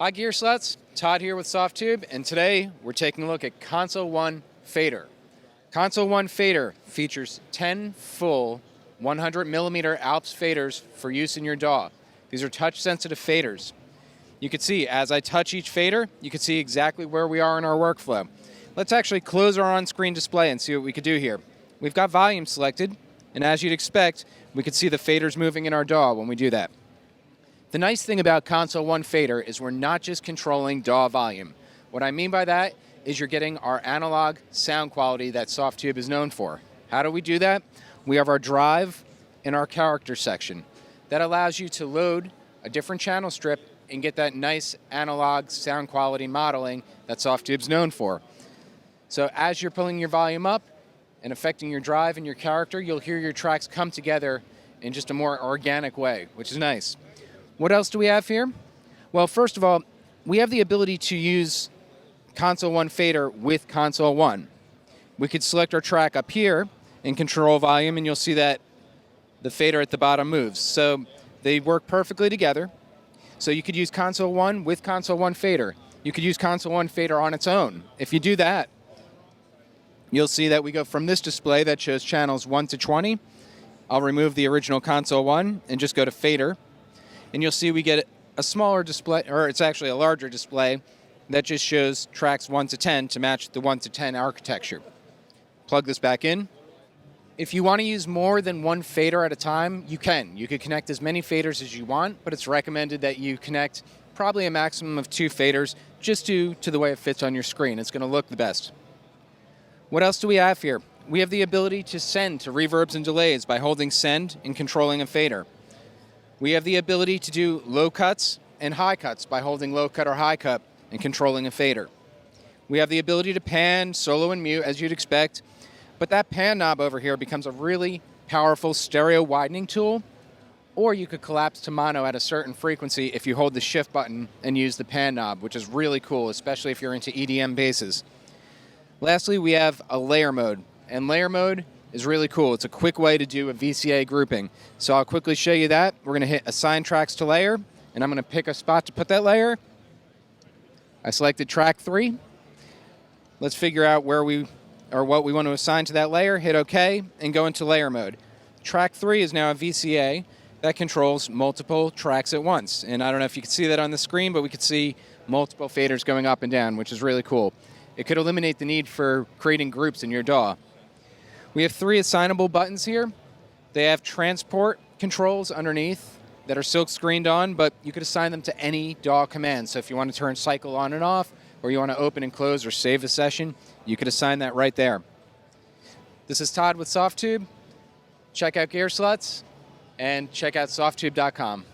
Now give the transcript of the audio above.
Hi Gearslutz, Todd here with Softube, and today we're taking a look at Console 1 Fader. Console 1 Fader features 10 full 100mm Alps faders for use in your DAW. These are touch-sensitive faders. You can see, as I touch each fader, you can see exactly where we are in our workflow. Let's actually close our on-screen display and see what we could do here. We've got volume selected, and as you'd expect, we could see the faders moving in our DAW when we do that. The nice thing about Console 1 Fader is we're not just controlling DAW volume. What I mean by that is you're getting our analog sound quality that Softube is known for. How do we do that? We have our drive in our character section. That allows you to load a different channel strip and get that nice analog sound quality modeling that Softube's known for. So as you're pulling your volume up and affecting your drive and your character, you'll hear your tracks come together in just a more organic way, which is nice. What else do we have here? Well, first of all, we have the ability to use Console 1 Fader with Console 1. We could select our track up here and control volume, and you'll see that the fader at the bottom moves. So they work perfectly together. So you could use Console 1 with Console 1 Fader. You could use Console 1 Fader on its own. If you do that, you'll see that we go from this display that shows channels 1 to 20. I'll remove the original Console 1 and just go to Fader. And you'll see we get a smaller display, or it's actually a larger display, that just shows tracks 1 to 10 to match the 1 to 10 architecture. Plug this back in. If you want to use more than one fader at a time, you can. You could connect as many faders as you want, but it's recommended that you connect probably a maximum of 2 faders just due to the way it fits on your screen. It's going to look the best. What else do we have here? We have the ability to send to reverbs and delays by holding send and controlling a fader. We have the ability to do low cuts and high cuts by holding low cut or high cut and controlling a fader. We have the ability to pan, solo, and mute, as you'd expect, but that pan knob over here becomes a really powerful stereo widening tool, or you could collapse to mono at a certain frequency if you hold the shift button and use the pan knob, which is really cool, especially if you're into EDM basses. Lastly, we have a layer mode, and layer mode is really cool. It's a quick way to do a VCA grouping. So I'll quickly show you that. We're going to hit Assign Tracks to Layer, and I'm going to pick a spot to put that layer. I selected track 3. Let's figure out where we or what we want to assign to that layer. Hit OK, and go into layer mode. Track 3 is now a VCA that controls multiple tracks at once. And I don't know if you can see that on the screen, but we could see multiple faders going up and down, which is really cool. It could eliminate the need for creating groups in your DAW. We have 3 assignable buttons here. They have transport controls underneath that are silk screened on, but you could assign them to any DAW command. So if you want to turn cycle on and off, or you want to open and close or save a session, you could assign that right there. This is Todd with Softube. Check out Gearslutz and check out softube.com.